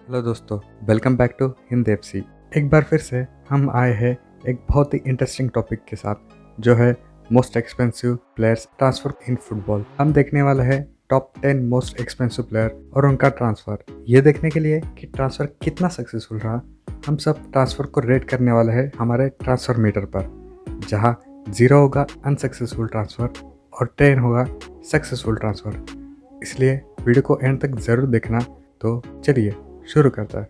Hello दोस्तों, welcome back to Hind FC. एक बार फिर से हम आए हैं एक बहुत ही इंटरेस्टिंग टॉपिक के साथ, जो है most expensive players transfer in football. हम देखने वाला है टॉप 10 मोस्ट एक्सपेंसिव प्लेयर और उनका ट्रांसफर। ये देखने के लिए कि ट्रांसफर कितना सक्सेसफुल रहा, हम सब ट्रांसफर को रेट करने वाले हैं हमारे ट्रांसफर मीटर पर, जहाँ 0 होगा अनसक्सेसफुल ट्रांसफर और 10 होगा सक्सेसफुल ट्रांसफर। इसलिए वीडियो को एंड तक ज़रूर देखना। तो चलिए शुरू करता है।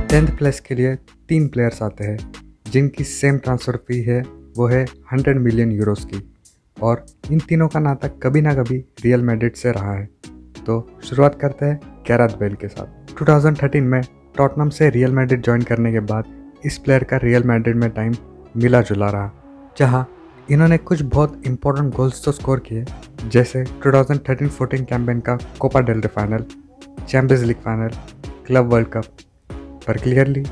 10th प्लेस के लिए 3 प्लेयर्स आते हैं जिनकी सेम ट्रांसफ़र फी है, वो है 100 मिलियन यूरोस की, और इन तीनों का नाता कभी ना कभी रियल मैड्रिड से रहा है। तो शुरुआत करते हैं गैरेथ बेल के साथ। 2013 में टॉटनहम से रियल मैड्रिड ज्वाइन करने के बाद इस प्लेयर का रियल मैड्रिड में टाइम मिला जुला रहा, जहां इन्होंने कुछ बहुत इंपॉर्टेंट गोल्स तो स्कोर किए, जैसे 2013-14 कैंपेन का कोपा डेल रे final, champions league final, club world cup. पर क्लियरली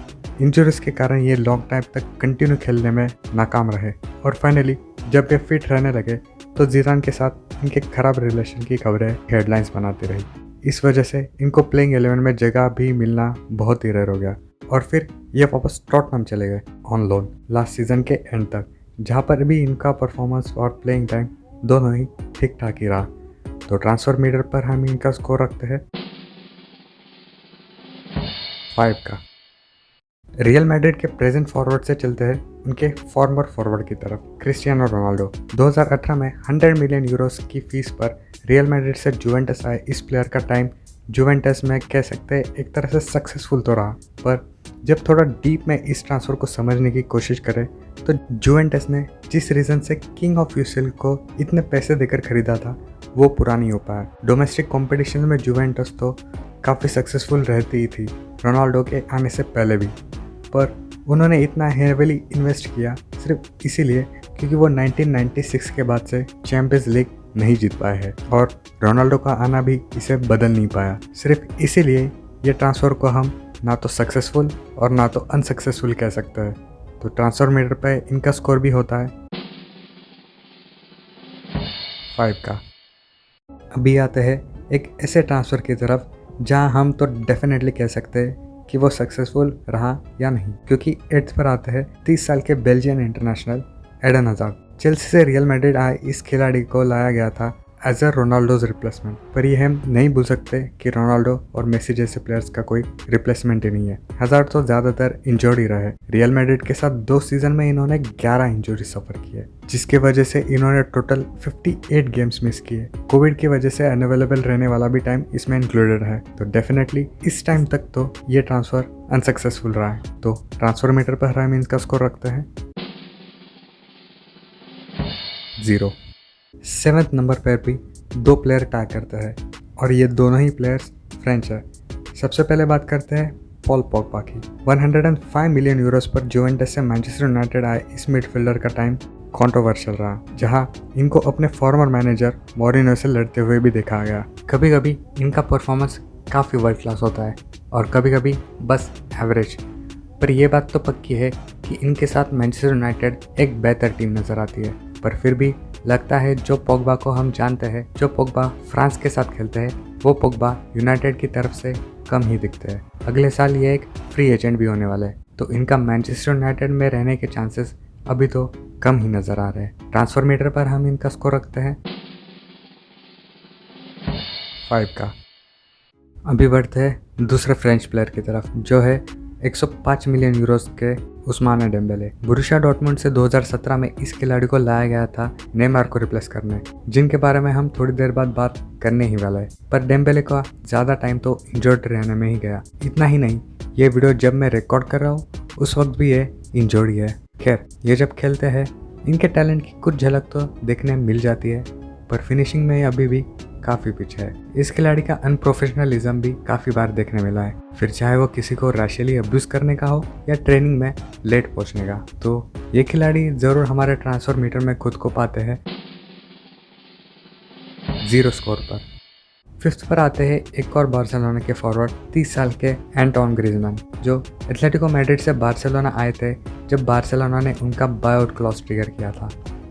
इंजरीज के कारण ये लॉन्ग टाइम तक कंटिन्यू खेलने में नाकाम रहे, और फाइनली जब ये फिट रहने लगे तो जीदान के साथ इनके खराब रिलेशन की खबरें हेडलाइंस बनाती रही। इस वजह से इनको प्लेइंग 11 में जगह भी मिलना बहुत ही रेयर हो गया, और फिर ये वापस टॉटनहम चले गए ऑन लोन लास्ट सीजन के एंड तक, जहाँ पर भी इनका परफॉर्मेंस और प्लेइंग टाइम दोनों ही ठीक ठाक ही रहा। तो ट्रांसफर मीटर पर हम इनका स्कोर रखते हैं 5 का। रियल मैड्रिड के प्रेजेंट फॉरवर्ड से चलते हैं उनके फॉर्मर फॉरवर्ड की तरफ, क्रिस्टियानो रोनाल्डो। 2018 में 100 मिलियन यूरोस की फीस पर रियल मैड्रिड से जुवेंटस आए इस प्लेयर का टाइम जुवेंटस में कह सकते हैं एक तरह से सक्सेसफुल तो रहा, पर जब थोड़ा डीप में इस ट्रांसफ़र को समझने की कोशिश करें तो जुवेंटस ने जिस रीज़न से किंग ऑफ यूसिल को इतने पैसे देकर खरीदा था वो पूरा नहीं हो पाया। डोमेस्टिक कंपटीशन में जुवेंटस तो काफ़ी सक्सेसफुल रहती ही थी रोनाल्डो के आने से पहले भी, पर उन्होंने इतना हेवीली इन्वेस्ट किया सिर्फ इसीलिए क्योंकि वो 1996 के बाद से चैंपियंस लीग नहीं जीत पाए हैं, और रोनाल्डो का आना भी इसे बदल नहीं पाया। सिर्फ इसीलिए ये ट्रांसफ़र को हम ना तो सक्सेसफुल और ना तो अनसक्सेसफुल कह सकते हैं। तो ट्रांसफर मीटर पे इनका स्कोर भी होता है 5 का। अभी आते हैं एक ऐसे ट्रांसफ़र की तरफ जहां हम तो डेफिनेटली कह सकते हैं कि वो सक्सेसफुल रहा या नहीं, क्योंकि 8th पर आते हैं 30 साल के Belgian international Eden Hazard. Chelsea से रियल मैड्रिड आए इस खिलाड़ी को लाया गया था एज अ रोनाल्डोज रिप्लेसमेंट, पर ये हम नहीं भूल सकते कि रोनाल्डो और मेसी जैसे प्लेयर्स का कोई रिप्लेसमेंट ही नहीं है। हज़ार्ड तो ज़्यादातर इंजर्ड ही रहे। रियल मैड्रिड के साथ 2 सीजन में इन्होंने 11 इंजरी सफ़र की है, जिसके वजह से इन्होंने टोटल 58 गेम्स मिस किए। कोविड की वजह से अनअवेलेबल रहने वाला भी टाइम इसमें इंक्लूडेड है। तो डेफिनेटली इस टाइम तक तो ये ट्रांसफ़र अनसक्सेसफुल रहा है। तो ट्रांसफर मीटर पर हम इनका स्कोर रखते हैं 0। 7th नंबर पर भी 2 प्लेयर टाई करते हैं, और ये दोनों ही प्लेयर्स फ्रेंच है। सबसे पहले बात करते हैं पॉल पोग्बा की। 105 मिलियन यूरोस पर जुवेंटस से मैनचेस्टर यूनाइटेड आए इस मिडफील्डर का टाइम कंट्रोवर्शियल रहा, जहां इनको अपने फॉर्मर मैनेजर मोरिनो से लड़ते हुए भी देखा गया। कभी कभी इनका परफॉर्मेंस काफ़ी वर्ल्ड क्लास होता है और कभी कभी बस एवरेज, पर यह बात तो पक्की है कि इनके साथ मैनचेस्टर यूनाइटेड एक बेहतर टीम नज़र आती है। पर फिर भी लगता है जो पोग्बा को हम जानते हैं, जो पोग्बा फ्रांस के साथ खेलते हैं, वो पोग्बा यूनाइटेड की तरफ से कम ही दिखते हैं। अगले साल ये एक फ्री एजेंट भी होने वाला है, तो इनका मैनचेस्टर यूनाइटेड में रहने के चांसेस अभी तो कम ही नज़र आ रहे हैं। ट्रांसफर मीटर पर हम इनका स्कोर रखते हैं 5 का। अभी बढ़ते हैं दूसरे फ्रेंच प्लेयर की तरफ, जो है 105 मिलियन यूरोस के उस्माने डेम्बेले। बोरुसिया डॉर्टमुंड से 2017 में इस खिलाड़ी को लाया गया था नेमार को रिप्लेस करने, जिनके बारे में हम थोड़ी देर बाद बात करने ही वाला है। पर डेम्बेले का ज़्यादा टाइम तो इंजर्ड रहने में ही गया। इतना ही नहीं, ये वीडियो जब मैं रिकॉर्ड कर रहा हूँ उस वक्त भी ये इंजर्ड ही है। खैर, ये जब खेलते हैं इनके टैलेंट की कुछ झलक तो देखने मिल जाती है, पर फिनिशिंग में अभी भी काफ़ी पीछे है। इस खिलाड़ी का अनप्रोफेशनलिज्म भी काफ़ी बार देखने मिला है, फिर चाहे वो किसी को रैशली अब्यूज करने का हो या ट्रेनिंग में लेट पहुंचने का। तो ये खिलाड़ी ज़रूर हमारे ट्रांसफर मीटर में खुद को पाते हैं 0 स्कोर पर। 5th पर आते हैं एक और बार्सिलोना के फॉरवर्ड 30 साल के एंटोन ग्रीजमैन, जो एथलेटिको मैड्रिड से बार्सिलोना आए थे जब बार्सिलोना ने उनका बाय आउट क्लॉज ट्रिगर किया था,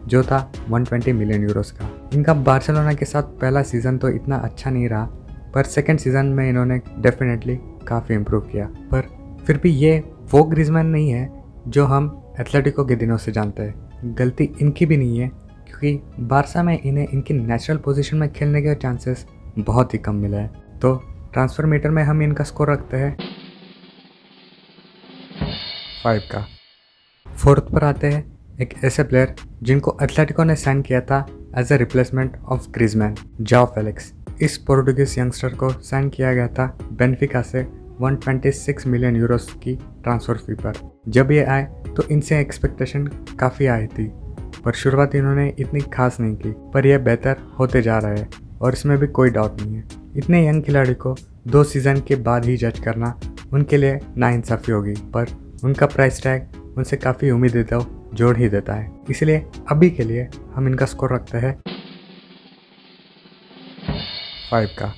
जो था 120 मिलियन यूरोस का। इनका बार्सिलोना के साथ पहला सीज़न तो इतना अच्छा नहीं रहा, पर सेकंड सीज़न में इन्होंने डेफिनेटली काफ़ी इम्प्रूव किया। पर फिर भी ये वो ग्रीजमैन नहीं है जो हम एथलेटिको के दिनों से जानते हैं। गलती इनकी भी नहीं है, क्योंकि बारसा में इन्हें इनकी नेचुरल पोजीशन में खेलने के चांसेस बहुत ही कम मिले हैं। तो ट्रांसफर मीटर में हम इनका स्कोर रखते हैं 5 का। फोर्थ पर आते हैं एक ऐसे प्लेयर जिनको एथलेटिको ने साइन किया था as a replacement of Griezmann, Joao Felix. इस पोर्टुगीज यंगस्टर को साइन किया गया था बेनिफिका से 126 मिलियन यूरोस की ट्रांसफर फी पर। जब ये आए तो इनसे एक्सपेक्टेशन काफ़ी आई थी, पर शुरुआत इन्होंने इतनी खास नहीं की, पर यह बेहतर होते जा रहे हैं और इसमें भी कोई डाउट नहीं है। इतने यंग खिलाड़ी को 2 सीज़न के बाद ही जज करना उनके लिए नाइंसाफ़ी होगी, पर उनका प्राइस टैग उनसे काफ़ी उम्मीदें तो जोड़ ही देता है। इसलिए अभी के लिए हम इनका स्कोर रखते हैं 5 का।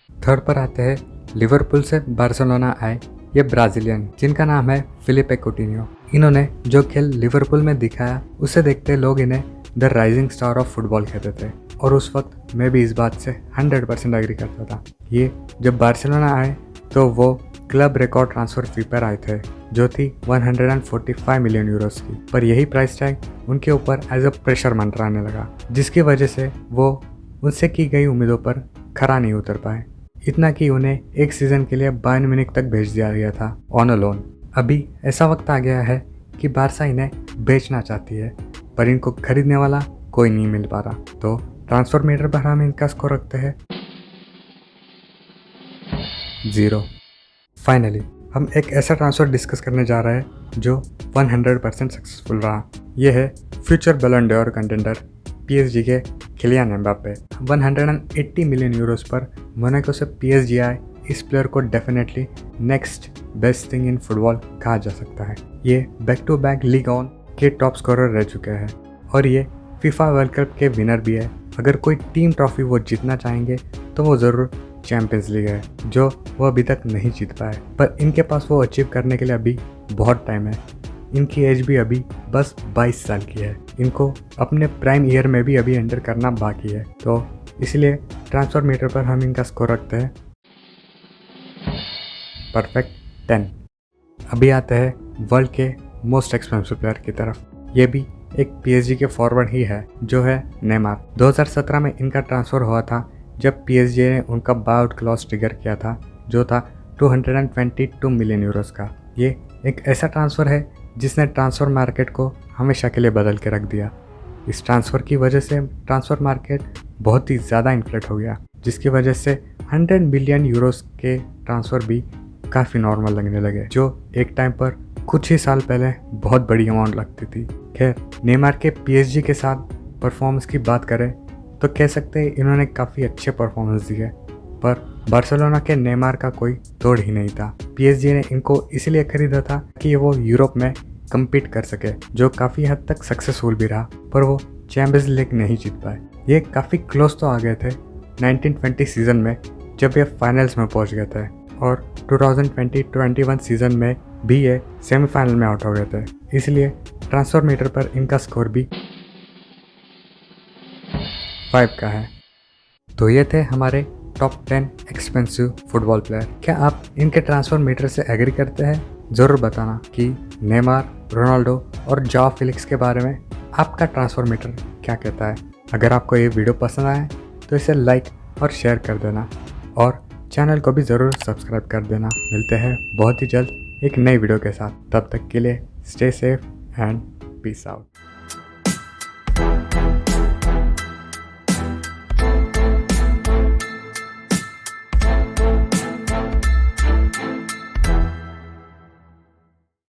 थर्ड पर आते हैं लिवरपूल से बार्सिलोना आए ये ब्राज़ीलियन, जिनका नाम है फिलिपे कोटिन्हो। इन्होंने जो खेल लिवरपूल में दिखाया, उसे देखते लोग इन्हें the rising star of football कहते थे, और उस वक्त मैं भी इस बात से 100% एग्री करता था। ये जब बार्सिलोना आए तो वो क्लब रिकॉर्ड ट्रांसफर फी पर आए थे, जो थी 145 मिलियन यूरोस की। पर यही प्राइस टैग उनके ऊपर एज अ प्रेशर मंडराने लगा, जिसकी वजह से वो उनसे की गई उम्मीदों पर खरा नहीं उतर पाए। इतना कि उन्हें एक सीज़न के लिए बायर्न म्यूनिख तक भेज दिया गया था ऑन अ लोन। अभी ऐसा वक्त आ गया है कि बारसा इन्हें बेचना चाहती है, पर इनको खरीदने वाला कोई नहीं मिल पा रहा। तो ट्रांसफर मीटर पर हम इनका स्कोर रखते हैं 0। फाइनली हम एक ऐसा ट्रांसफ़र डिस्कस करने जा रहे हैं जो 100% सक्सेसफुल रहा। ये है future Ballon d'Or contender PSG के किलियन एम्बाप्पे। 180 मिलियन यूरोस पर मोनाको से PSG आए इस प्लेयर को definitely next best thing in football कहा जा सकता है। ये back to back Ligue Un के टॉप स्कोरर रह चुके हैं और ये फीफा वर्ल्ड कप के विनर भी है। अगर कोई टीम ट्रॉफी वो जीतना चाहेंगे तो वो ज़रूर चैंपियंस लीग है, जो वो अभी तक नहीं जीत पाए। पर इनके पास वो अचीव करने के लिए अभी बहुत टाइम है। इनकी एज भी अभी बस 22 साल की है। इनको अपने प्राइम ईयर में भी अभी एंटर करना बाकी है। तो इसलिए ट्रांसफर मीटर पर हम इनका स्कोर रखते हैं परफेक्ट 10। अभी आते हैं वर्ल्ड के मोस्ट एक्सपेंसिव प्लेयर की तरफ। ये भी एक PSG के फॉरवर्ड ही है, जो है नेमार। 2017 में इनका ट्रांसफ़र हुआ था, जब PSG ने उनका बाउट क्लॉज ट्रिगर किया था, जो था 222 मिलियन यूरोस का। ये एक ऐसा ट्रांसफ़र है जिसने ट्रांसफ़र मार्केट को हमेशा के लिए बदल के रख दिया। इस ट्रांसफ़र की वजह से ट्रांसफ़र मार्केट बहुत ही ज़्यादा इन्फ्लेट हो गया, जिसकी वजह से 100 बिलियन यूरोस के ट्रांसफ़र भी काफ़ी नॉर्मल लगने लगे, जो एक टाइम पर कुछ ही साल पहले बहुत बड़ी अमाउंट लगती थी। खैर, नेमार के PSG के साथ परफॉर्मेंस की बात करें तो कह सकते हैं इन्होंने काफ़ी अच्छे परफॉर्मेंस दिए, पर बार्सिलोना के नेमार का कोई तोड़ ही नहीं था। PSG ने इनको इसलिए खरीदा था कि वो यूरोप में कम्पीट कर सके, जो काफ़ी हद तक सक्सेसफुल भी रहा, पर वो चैंपियंस लीग नहीं जीत पाए। ये काफ़ी क्लोज तो आ गए थे 1920 सीज़न में, जब ये फाइनल्स में पहुंच गए थे, और 2020-21 सीज़न में भी ये सेमीफाइनल में आउट हो गए थे। इसलिए ट्रांसफर मीटर पर इनका स्कोर भी 5 का है। तो ये थे हमारे टॉप 10 एक्सपेंसिव फुटबॉल प्लेयर। क्या आप इनके ट्रांसफर मीटर से एग्री करते हैं? ज़रूर बताना कि नेमार, रोनाल्डो और जाओ फेलिक्स के बारे में आपका ट्रांसफर मीटर क्या कहता है। अगर आपको ये वीडियो पसंद आए तो इसे लाइक और शेयर कर देना, और चैनल को भी ज़रूर सब्सक्राइब कर देना। मिलते हैं बहुत ही जल्द एक नई वीडियो के साथ। तब तक के लिए stay safe and peace out.